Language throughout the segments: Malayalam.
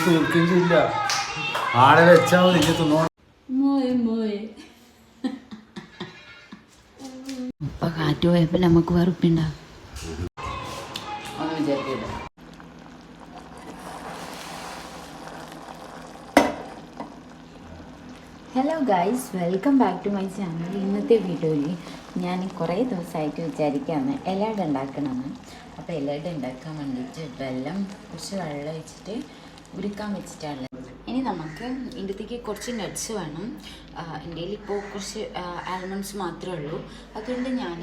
തീർക്കില്ല. ആടെ വെച്ചാൽ മതി തിന്നോ. ഇപ്പൊ കാറ്റ് പോയപ്പോ നമുക്ക് വെറുപ്പുണ്ടാവും. Hello guys, welcome back to my channel. ഇന്നത്തെ വീഡിയോയിൽ ഞാൻ കുറേ ദിവസമായിട്ട് വിചാരിക്കുകയാണ് ഇലയുടെ ഉണ്ടാക്കണമെന്ന്. അപ്പോൾ ഇലയുടെ ഉണ്ടാക്കാൻ വേണ്ടിയിട്ട് കുറച്ച് വെള്ളം ഒഴിച്ചിട്ട് ഉരുക്കാൻ വെച്ചിട്ടാണ്. ഇനി നമുക്ക് ഇതിലേക്ക് കുറച്ച് നട്ട്സ് വേണം. എൻ്റെ ഇപ്പോൾ കുറച്ച് ആൽമണ്ട്സ് മാത്രമേ ഉള്ളൂ. അതുകൊണ്ട് ഞാൻ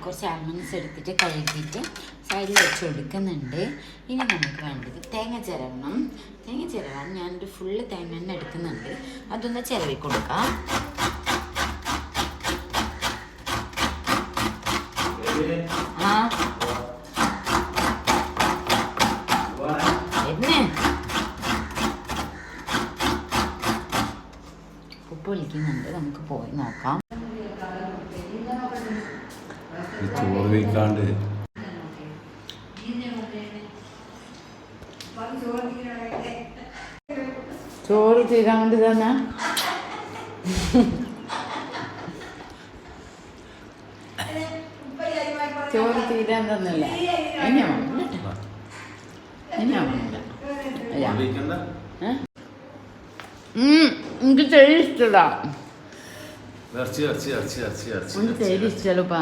കുറച്ച് ആൽമണ്ട്സ് എടുത്തിട്ട് കഴുകിയിട്ട് സൈഡിൽ വെച്ച് കൊടുക്കുന്നുണ്ട്. ഇനി നമുക്ക് വേണ്ടത് തേങ്ങ ചിരവണം. തേങ്ങ ചിരവാൻ ഞാനൊരു ഫുള്ള് തേങ്ങ തന്നെ എടുക്കുന്നുണ്ട്. അതൊന്ന് ചിരവി കൊടുക്കാം. ഉപ്പ് വിളിക്കുന്നുണ്ട്, നമുക്ക് പോയി നോക്കാം. ചോറ് തീരാൻ വേണ്ടി തന്നെ ചോറ് തീരാൻ തന്നില്ല. എനിക്ക് ചെടി ഇഷ്ടല്ല. എനിക്ക് ചെടി ഇഷ്ടല്ലപ്പാ.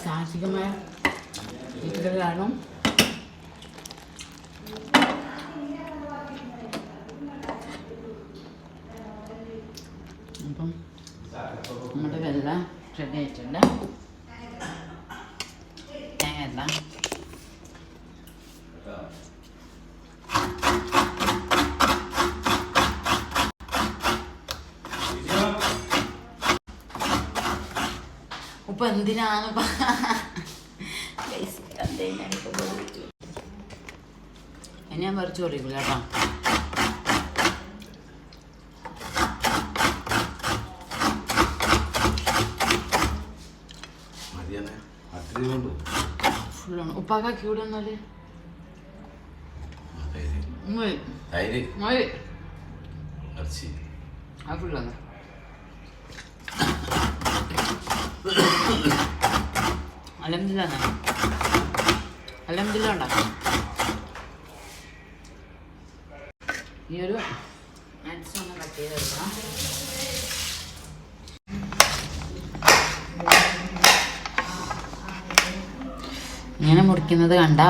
സാഹസികമായ വീട്ടിലാണ്. അപ്പം നമ്മുടെ വെള്ളം റെഡി ആയിട്ടുണ്ട്. തേങ്ങ ഉപ്പ് എന്തിനാണ് ഞാൻ പറിച്ചു കൊടുക്കില്ല കേട്ടോ. ഫുള്ളാണ്. ഉപ്പാക്കാക്കി ഇവിടെ വന്നാല് ആ ഫുള്ളാണ്. അൽഹംദുലില്ലാ ഉണ്ടാക്കാം. ഈ ഒരു നട്ട്സ് ഒന്ന് കട്ട് ചെയ്ത് വെക്കാം. ഇങ്ങനെ മുറിക്കുന്നത് കണ്ട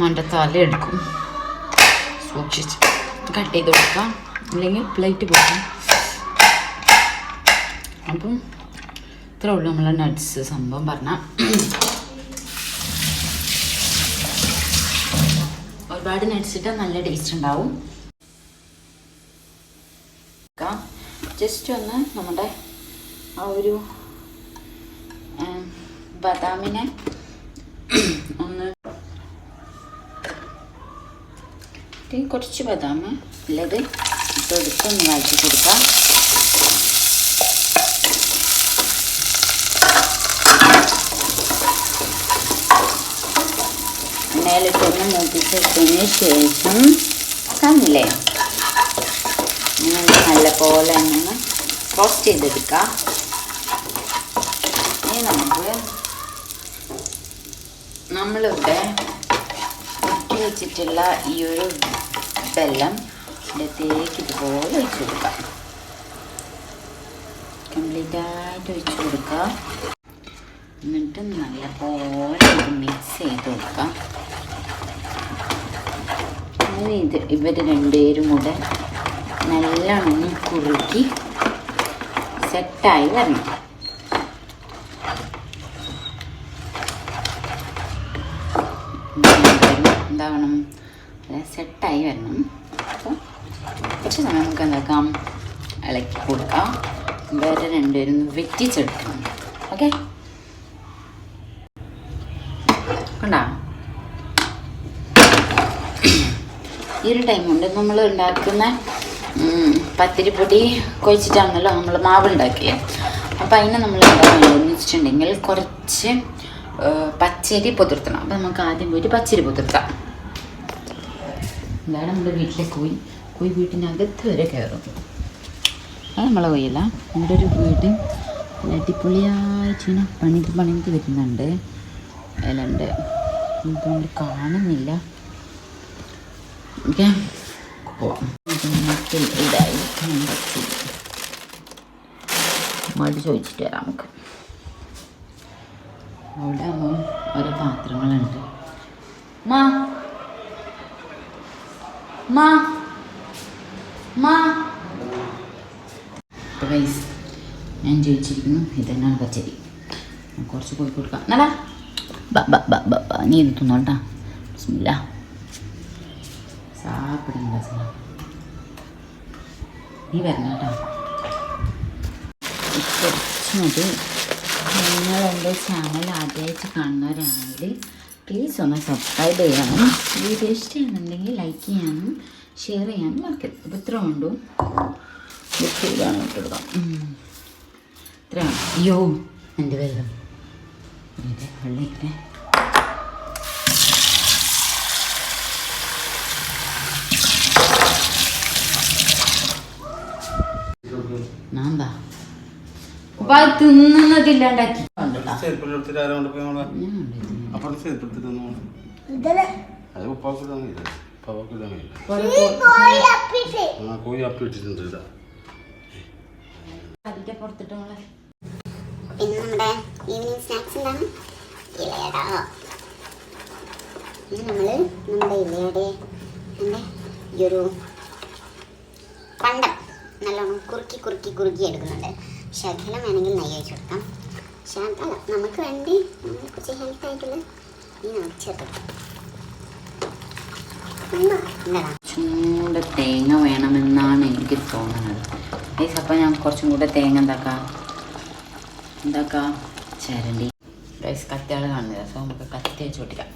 മണ്ട തല എടുക്കും. സൂക്ഷിച്ച് കട്ട് ചെയ്ത് കൊടുക്കാം, അല്ലെങ്കിൽ പ്ലേറ്റ് കൊടുക്കാം. അപ്പം ഇത്രേ ഉള്ളൂ നമ്മളെ നട്ട്സ്. സംഭവം പറഞ്ഞാൽ ഒരുപാട് നട്ട്സ് ഇട്ടാൽ നല്ല ടേസ്റ്റ് ഉണ്ടാവും. ജസ്റ്റ് ഒന്ന് നമ്മുടെ ആ ഒരു ബദാമിനെ ഒന്ന് കുറച്ച് ബദാം ഉള്ളത് ഇട്ടെടുത്തൊന്ന് വഴറ്റി കൊടുക്കാം. എണ്ണയിലിട്ടൊന്ന് മൂപ്പിച്ചെടുത്തതിന് ശേഷം കണ്ടില്ലേ നല്ല പോലെ ഒന്ന് റോസ്റ്റ് ചെയ്തെടുക്കാം. ഇനി നമുക്ക് നമ്മളിവിടെ ഉരുക്കി വെച്ചിട്ടുള്ള ഈ ഒരു വെള്ളം ഇതിലേക്ക് ഇതുപോലെ ഒഴിച്ചു കൊടുക്കാം. കംപ്ലീറ്റായിട്ട് ഒഴിച്ചു കൊടുക്കുക. എന്നിട്ട് നല്ലപോലെ മിക്സ് ചെയ്ത് കൊടുക്കാം. ഇവർ രണ്ടുപേരും കൂടെ നല്ലോണം കുറുക്കി സെറ്റായി വരണം. എന്താവണം, സെറ്റായി വരണം. അപ്പോൾ കുറച്ച് സമയം നമുക്ക് എന്താക്കാം, ഇളക്കി കൊടുക്കാം. ഇവരെ രണ്ടുപേരും വെറ്റിച്ചെടുക്കണം. ഓക്കെ, കണ്ടോ? ഈ ഒരു ടൈം കൊണ്ട് നമ്മൾ ഉണ്ടാക്കുന്ന പത്തിരിപ്പൊടി കുഴച്ചിട്ടാണല്ലോ നമ്മൾ മാവ് ഉണ്ടാക്കിയത്. അപ്പം അതിനെ നമ്മൾ എന്താ വേണ്ടതെന്ന് വെച്ചിട്ടുണ്ടെങ്കിൽ കുറച്ച് പച്ചരി പൊതിർത്തണം. അപ്പം നമുക്ക് ആദ്യം പോയിട്ട് പച്ചരി പൊതിർത്താം. ഇതാണ് നമ്മുടെ വീട്ടിലെ കോഴി വീട്ടിനകത്ത് വരെ കയറും. അത് നമ്മളെ കോഴിയല്ല, നമ്മുടെ ഒരു വീട് അടിപൊളിയായിട്ട് ഇങ്ങനെ പണിത് വരുന്നുണ്ട്. അതിലുണ്ട് ഇതുകൊണ്ട് കാണുന്നില്ല. ഓക്കെ, ഇതായി മടി ചോദിച്ചിട്ട് വരാം നമുക്ക്. അവിടെ ഓരോ പാത്രങ്ങളുണ്ട്. ഞാൻ ചോദിച്ചിരിക്കുന്നു, ഇതന്നെയാണ് പച്ചരി. കുറച്ച് കോഴി കൊടുക്കാം. നടാ നീ ഇത് തിന്നോട്ടാ. ബിസ്മില്ല. സാപ്പിടുന്നില്ല സാർ, നീ വരണം കേട്ടോ. കുറച്ച് മതി. നിങ്ങൾ എൻ്റെ ചാനൽ ആദ്യമായിട്ട് കാണുന്നവരാണെങ്കിൽ പ്ലീസ് ഒന്ന് സബ്സ്ക്രൈബ് ചെയ്യാനും വീഡിയോ ഇഷ്ടമാണെന്നുണ്ടെങ്കിൽ ലൈക്ക് ചെയ്യാനും ഷെയർ ചെയ്യാനും മറക്കരുത്. അപ്പോൾ ഇത്ര കൊണ്ടും ഇതാണ് ഇട്ടെടുക്കാം. ഇത്രയാണ്. അയ്യോ എൻ്റെ വെള്ളം വെള്ളമില്ലേ. നാന്താ തിന്നുന്നതില്ലാണ്ടാക്കി അതിന്റെ പുറത്തിട്ട് നമ്മളെ പിന്നെ നമ്മുടെ ഈവനിങ് സ്നാക്സ് എന്താണ്? ഇലയട. പിന്നെ നമ്മൾ നമ്മുടെ ഇലയുടെ ഈ ഒരു പണ്ടം നല്ലോണം കുറുക്കി എടുക്കുന്നുണ്ട്. ശകലം വേണമെങ്കിൽ നെയ്യ് വെച്ച് കൊടുക്കാം. ശകലം നമുക്ക് വേണ്ടി നമ്മൾ കുറച്ച് ഹെൽത്ത് ആയിട്ടുള്ള ഈ നമുക്ക് ചേർത്ത് ചൂട് തേങ്ങ വേണമെന്നാണ് എനിക്ക് തോന്നുന്നത്. അപ്പം ഞാൻ കുറച്ചും കൂടെ തേങ്ങ എന്താക്കാം ചരണ്ടി. ഗൈസ് കത്തിയാൾ കാണുന്നത്. സോ നമുക്ക് കത്തി വെച്ച് പൊട്ടിക്കാം.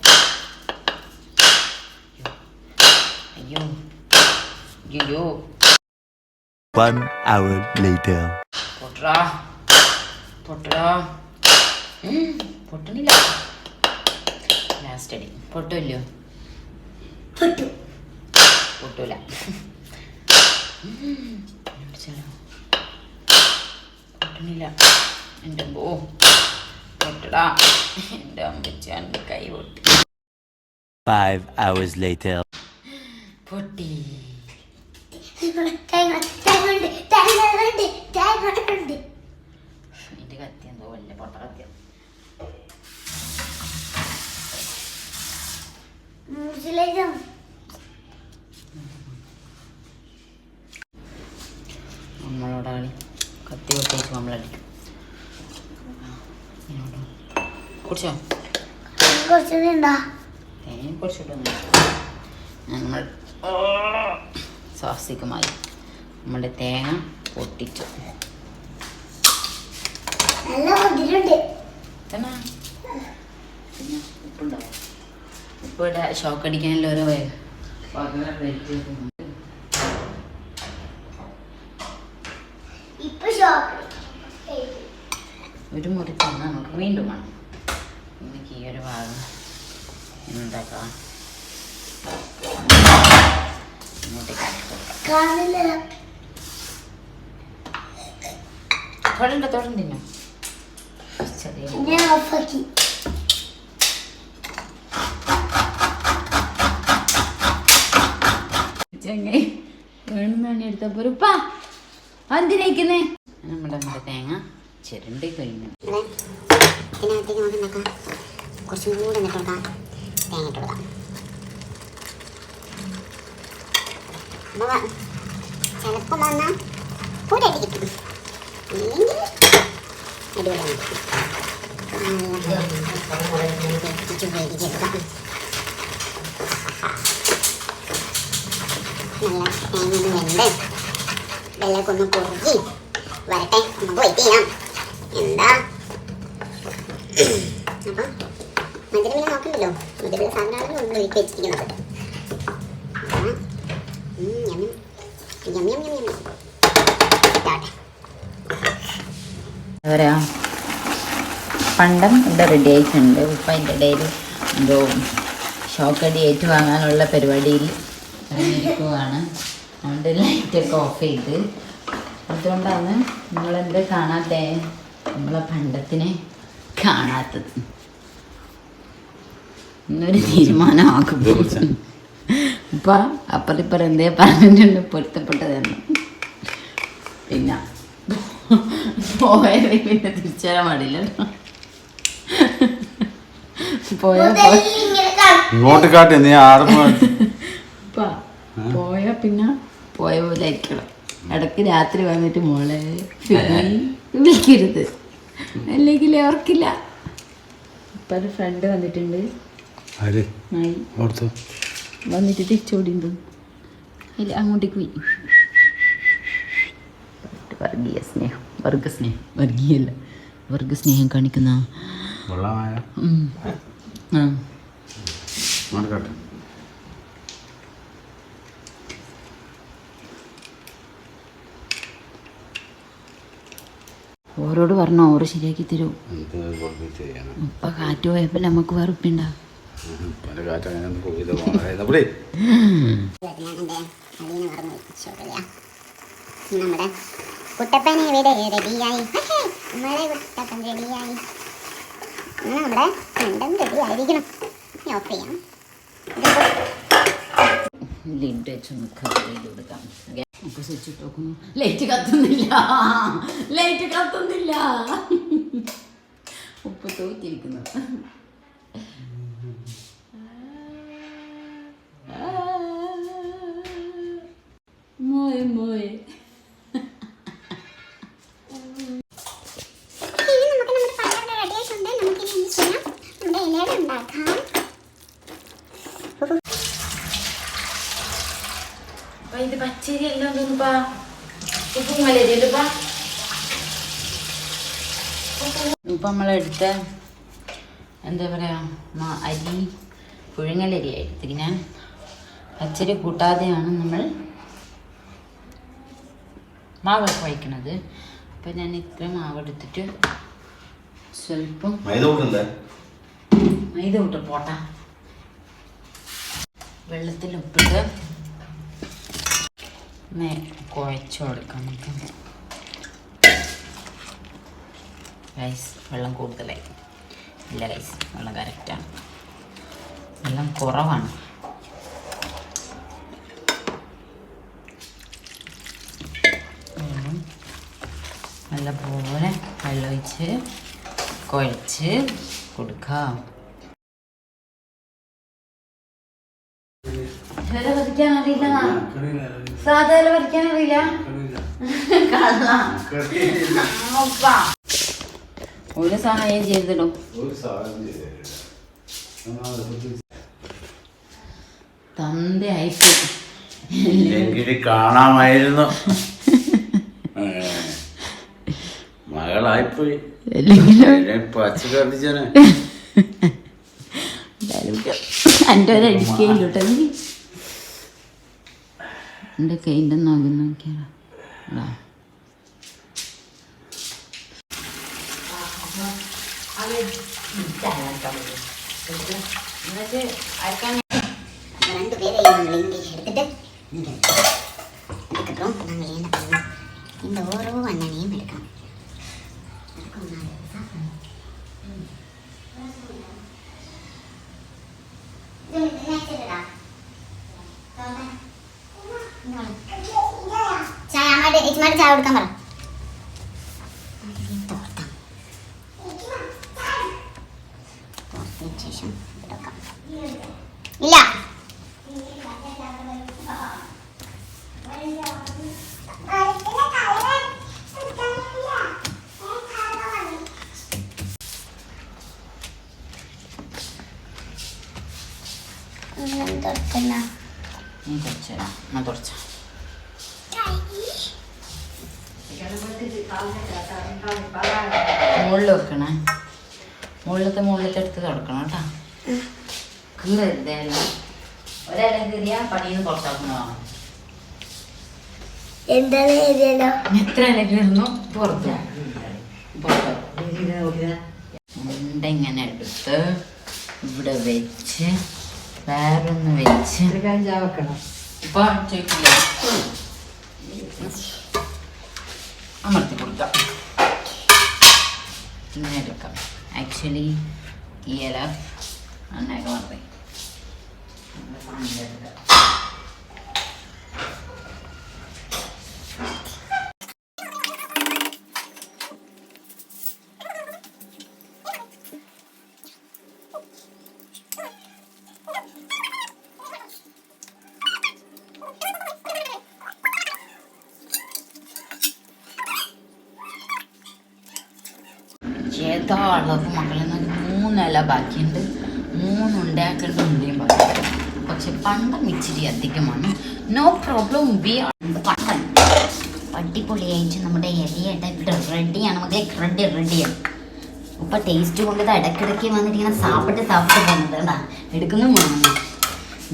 അയ്യോ അയ്യോ. 1 hour later. പൊട്ടണില്ല. ലാസ്റ്റ് അടി പൊട്ടില്ലോ? പൊട്ടൂല. പൊട്ടണില്ല. എൻ്റെ അമ്മോ പൊട്ടടാ. എൻ്റെ അമ്മച്ച എൻ്റെ കൈ പൊട്ടി. 5 hours later. പൊട്ടി. എൻ്റെ കത്തി എന്തോ വലിയ പൊട്ട കത്തിയ. നമ്മളോടാളി കത്തി പൊട്ടിച്ച് നമ്മളടിക്കും. കുടിച്ചോ? തേങ്ങ കുടിച്ചിട്ടൊന്നും നമ്മൾ സാഹസികമായി നമ്മുടെ തേങ്ങ പൊട്ടിച്ചു. പിന്നെ ഉപ്പുണ്ടാവും. ഉപ്പിടെ ഷോക്ക് അടിക്കാനുള്ള ഓരോ ഒരു മുറി തന്നാൽ നമുക്ക് വീണ്ടും വേണം. എനിക്ക് ഈ ഒരു ഭാഗം എന്താക്കാം തൊടണ്ട തിന്നോ. ചെങ്ങ വേണമെന്നാണ് എടുത്തപ്പോ ഉപ്പാ എന്തിനേക്കുന്നേ. നമ്മുടെ തേങ്ങ ചിരണ്ടി കഴിഞ്ഞു. ഇതിനകത്തേക്ക് നമുക്ക് ഉണ്ടാക്കാം. കുറച്ചും കൂടെ എന്നിട്ട് കൊടുക്കാം. തേങ്ങ ഇട്ട് കൊടുക്കാം. ചിലപ്പോൾ വന്നാൽ ഒരടി കിട്ടും, ഇല്ലെങ്കിൽ അടിപൊളിയാണ്. വേവിച്ചെടുക്കാം. നല്ല തേങ്ങ വെന്ത് വെള്ളമൊക്കെ ഒന്ന് കുറുകി വരട്ടെ. നമുക്ക് വെയിറ്റ് ചെയ്യാം. എന്താ അപ്പം മധുരം പിന്നെ നോക്കണ്ടല്ലോ. മധുരമുള്ള സാധനമാണ് നമ്മൾ വീട്ടിൽ വെച്ചിരിക്കുന്നത്. യം യം യം യം. ഇതാട്ടെ. എന്താ പറയുക, പണ്ടം ഇവിടെ റെഡി ആയിട്ടുണ്ട്. ഇപ്പം അതിൻ്റെ ഇടയിൽ എന്തോ ഷോക്കടി ഏറ്റുവാങ്ങാനുള്ള പരിപാടിയിൽ ഇറങ്ങിയിരിക്കുവാണ്. അതുകൊണ്ട് ലൈറ്റൊക്കെ ഓഫ് ചെയ്ത്, അതുകൊണ്ടാണ് നമ്മളെന്ത് കാണാത്തേ, നമ്മളെ പണ്ടത്തിനെ കാണാത്തത്. ഇന്നൊരു തീരുമാനമാക്കുമ്പോൾ ഇപ്പം അപ്പറിപ്പറം എന്തേ പറഞ്ഞിട്ടുണ്ട്, പൊരുത്തപ്പെട്ടതാണ്. പിന്നെ പോയത് പിന്നെ തിരിച്ചു വരാൻ പാടില്ലല്ലോ. ഇങ്ങോട്ട് കാട്ടി നീ പോയാ പിന്നെ പോയ പോലെ ആയിരിക്കണം. ഇടയ്ക്ക് രാത്രി വന്നിട്ട് മോളെ വിളിക്കരുത്, അല്ലെങ്കിൽ ഓർക്കില്ല. ഇപ്പൊ ഒരു ഫ്രണ്ട് വന്നിട്ടുണ്ട്, വന്നിട്ട് തിരിച്ചോടിണ്ട്. ഇല്ല, അങ്ങോട്ടേക്ക് പോയി. വർഗീയ സ്നേഹം, വർഗസ്നേഹം, വർഗീയല്ല, വർഗസ്നേഹം കാണിക്കുന്ന ഓരോട് പറഞ്ഞോ, ഓരോ ശരിയാക്കി തരൂ. ഇപ്പൊ കാറ്റ് പോയപ്പോ നമുക്ക് വെറുപ്പുണ്ടാ. നമ്മുടെ കുട്ടപ്പൻ ഇവിടെ റെഡിയായി. നമ്മളെ കുട്ടപ്പൻ റെഡിയായി. നമ്മുടെ കണ്ടം റെഡി ആയിരിക്കണം. ഓഫ് ചെയ്യാം. ലിഡ് വെച്ചൊന്ന് കവർ ചെയ്ത് കൊടുക്കാം. അപ്പോൾ സ്വിച്ച് ഇട്ട് നോക്കുന്നു. ലൈറ്റ് കത്തുന്നില്ല, ലൈറ്റ് കത്തുന്നില്ല. ഉപ്പ് തോറ്റിരിക്കുന്നു. മോയെ മോയെ ഇത് പച്ചരി എല്ലാം തോന്നുപ്പാ. ഉപ്പും മലരിയല്ലുപ്പാ. ഇപ്പം നമ്മളെടുത്ത എന്താ പറയുക, അരി പുഴുങ്ങലരി എടുത്തിങ്ങനെ പച്ചരി കൂട്ടാതെയാണ് നമ്മൾ മാവ് കുഴക്കണത്. അപ്പം ഞാൻ ഇത്ര മാവ് എടുത്തിട്ട് സ്വല്പം മൈദ കൂട്ട പോട്ട വെള്ളത്തിൽ ഉപ്പിട്ട് കുഴച്ചു കൊടുക്കാം നമുക്ക്. റൈസ് വെള്ളം കൂടുതലായി ഇല്ല, റൈസ് വെള്ളം കറക്റ്റാണ്, വെള്ളം കുറവാണ്. നല്ലപോലെ വെള്ളമൊഴിച്ച് കുഴച്ച് കൊടുക്കാം. വരയ്ക്കാൻ അറിയില്ല, സാധാരണ വരയ്ക്കാൻ അറിയില്ല. ഒരു സഹായം ചെയ്തിടും. തന്തയായിട്ട് കാണാമായിരുന്നു, മകളായിപ്പോയി. പച്ചക്കറിച്ചനെ എൻ്റെ ഒരു അടിക്കയില്ലോട്ടെ. എൻ്റെ കൈൻ്റെ നോക്കി നോക്കിയാലോ. രണ്ടുപേരെയും നമ്മൾ ഇംഗ്ലീഷ് എടുത്തിട്ട് എടുക്കട്ടോ. നമ്മൾ என்ன பண்ணணும், இந்த ഓരോ അണ്ണനെയും എടുക്കണം. ചായ കൊടുക്കാൻ പറ. ശേഷം ഇല്ല മുകളിൽ വെക്കണേ, മുകളിലത്തെ എടുത്ത് തുടക്കണം കേട്ടോ. കീറരുതല്ല, ഒരില കീറിയാൽ പണിയിൽ നിന്ന് പുറത്താക്കുന്നതാണ്. എന്താണ് എഴുതിയല്ലോ? എത്ര ഇലക്കായിരുന്നു പുറത്ത് ഇങ്ങനെ എടുത്ത് ഇവിടെ വെച്ച് വേറൊന്ന് വെച്ച് ഇപ്പൊ ചോദിക്കില്ല അമർത്തി കൊടുക്കാം. ഇങ്ങനെ എടുക്കാം. ആക്ച്വലി ഈ ഇല നന്നായിട്ട് മറന്നേ ഏതാ അളവ് മക്കളെ. 3 ഇല ബാക്കിയുണ്ട്, 3 ഉണ്ടാക്കേണ്ട ഉണ്ടിയും ബാക്കി. പക്ഷെ പണ്ടം ഇച്ചിരി അധികമാണ്. No problem. അടിപൊളിയായിട്ട് നമ്മുടെ ഇലയായിട്ട് ഇവിടെ റെഡിയാണ് മക്കളെ. റെഡിയാണ്. ഇപ്പം ടേസ്റ്റ് കൊണ്ട് ഇത് ഇടയ്ക്കിടയ്ക്ക് വന്നിട്ട് ഇങ്ങനെ സാപ്പിട്ട് പോകുന്നത് കേട്ടാ. എടുക്കുന്നു മുണങ്ങുന്നു,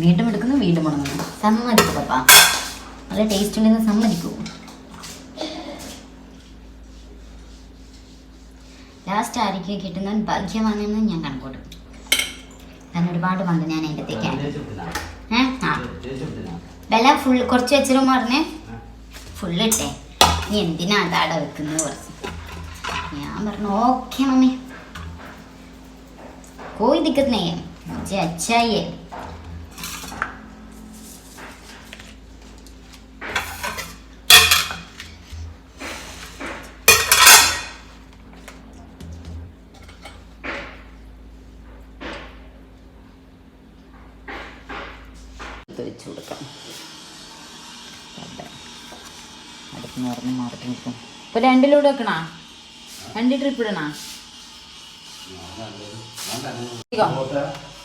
വീണ്ടും എടുക്കുന്നു, വീണ്ടും മുണങ്ങുന്നു. സമ്മതിക്കും പപ്പാ, നല്ല ടേസ്റ്റ് ഉണ്ടെന്ന് സമ്മതിക്കൂ. ലാസ്റ്റ് ആയിരിക്കും കിട്ടുന്ന ഭാഗ്യമാണെന്ന് ഞാൻ കണക്കൂട്ടും. കാരണം ഒരുപാട് പണ്ട് ഞാൻ അതിൻ്റെ അകത്തേക്ക് വില കുറച്ച് വെച്ചിരും പറഞ്ഞേ ഫുള്ളിട്ടേ. നീ എന്തിനാ അതാടെ വെക്കുന്നത് കുറച്ച്. ഞാൻ പറഞ്ഞു ഓക്കെ മമ്മി, कोई दिक्कत नहीं है, मुझे अच्छा ही है. വെച്ച് കൊടുക്കാം. അടുത്ത് നിറഞ്ഞ് മാറി നിൽക്കും. ഇപ്പൊ 2 വെക്കണ, 2 ട്രിപ്പ് ഇടണ.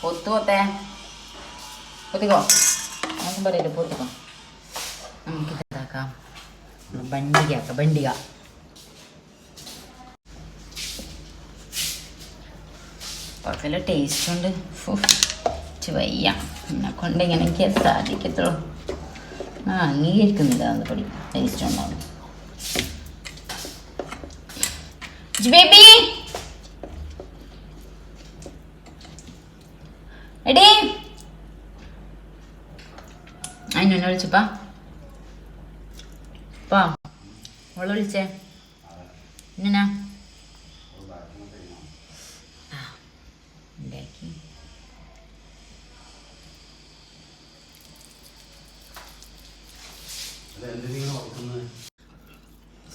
പൊത്തുകൊത്തേ പൊത്തിക്കോ, ഒന്നും പറയില്ല, പൊത്തിക്കോ. നമുക്ക് ഇതാക്കാം, ബണ്ടിക കുഴപ്പമില്ല, ടേസ്റ്റ് ഉണ്ട്. വയ്യ എന്നെ കൊണ്ട് ഇങ്ങനെയൊക്കെ സാധിക്കത്തുള്ളൂ. അംഗീകരിക്കുന്നില്ല അത് പടി. ടേസ്റ്റ് ഉണ്ടാവും. ബേബി എടീ, അതിനെ വിളിച്ചപ്പാ അവളെ വിളിച്ചേ. എന്നാ ഉണ്ടാക്കി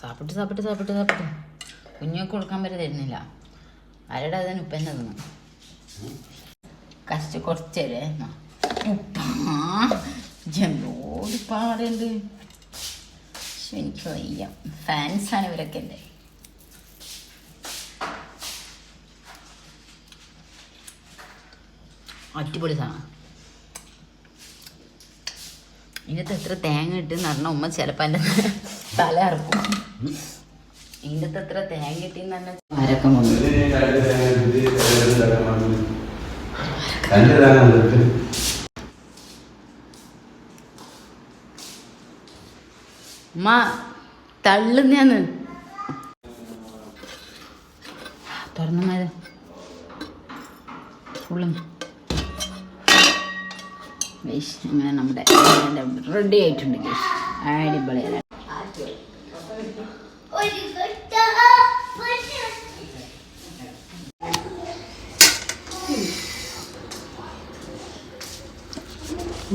സാപ്പിട്ട് കുഞ്ഞൊക്കെ കൊടുക്കാൻ വരെ തരുന്നില്ല. ആരുടെ അതിന് ഉപ്പന്നെ തന്നു. കഷ്ടി കുറച്ചല്ലേ ഉപ്പാ ജോലിപ്പാ പറയുന്നത്. പക്ഷെ എനിക്ക് വയ്യ. ഫാൻസാണ് ഇവരൊക്കെ എൻ്റെ. അടിപൊളി സാധനം. ഇതിനകത്ത് എത്ര തേങ്ങ ഇട്ടെന്ന് പറഞ്ഞാൽ ഉമ്മ ചിലപ്പോൾ എൻ്റെ തല ഇറക്കും. ഇതിനകത്ത് എത്ര തേങ്ങ ഇട്ടെന്ന് പറഞ്ഞാൽ അരക്കം വന്നു. ഉമ്മ തള്ളുന്നേന്ന് തുറന്ന മതി ഫുള്ളും. അങ്ങനെ നമ്മുടെ റെഡി ആയിട്ടുണ്ട്. അടിപൊളിയല്ല.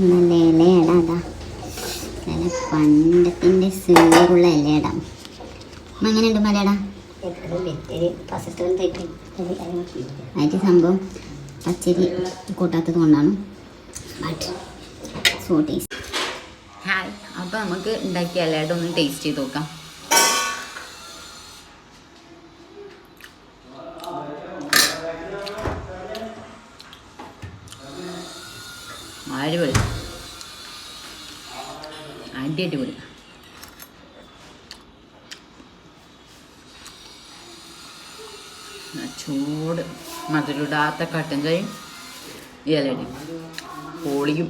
നല്ല ഇലയടാ, നല്ല പണ്ടത്തിൻ്റെ സീറുള്ള ഇലയിടാം. എങ്ങനെയുണ്ട് മലയടാ? ആയിട്ട് സംഭവം പച്ചരി കൂട്ടാത്തത് കൊണ്ടാണ്. So taste. ഹായ്, അപ്പോൾ നമുക്ക് ഉണ്ടാക്കിയ ഇലയുടെ ഒന്ന് ടേസ്റ്റ് ചെയ്ത് നോക്കാം. അടിപൊളി. ചൂട് മധുരിടാത്ത കട്ടൻ ചായയും ഇലയും പൊളിയും.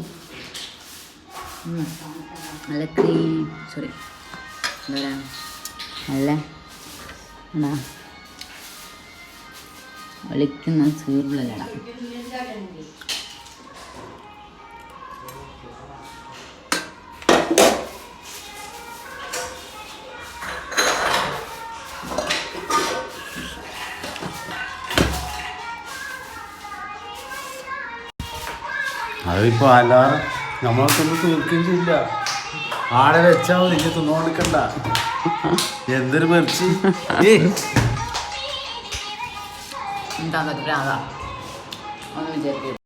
നല്ല എന്താ നല്ല എന്നാ ഒളിക്കുന്ന സീറിലട. അതിപ്പോ അല്ലാതെ നമ്മളൊന്നും തീർക്കുകയും ചെയ്യില്ല. ആടെ വെച്ചാൽ മതി, ഇനി തിന്നോണ്ടിക്കണ്ട. എന്തൊരു മെറിച്ച് എന്താ ഒന്നും വിചാരിക്കരുത്.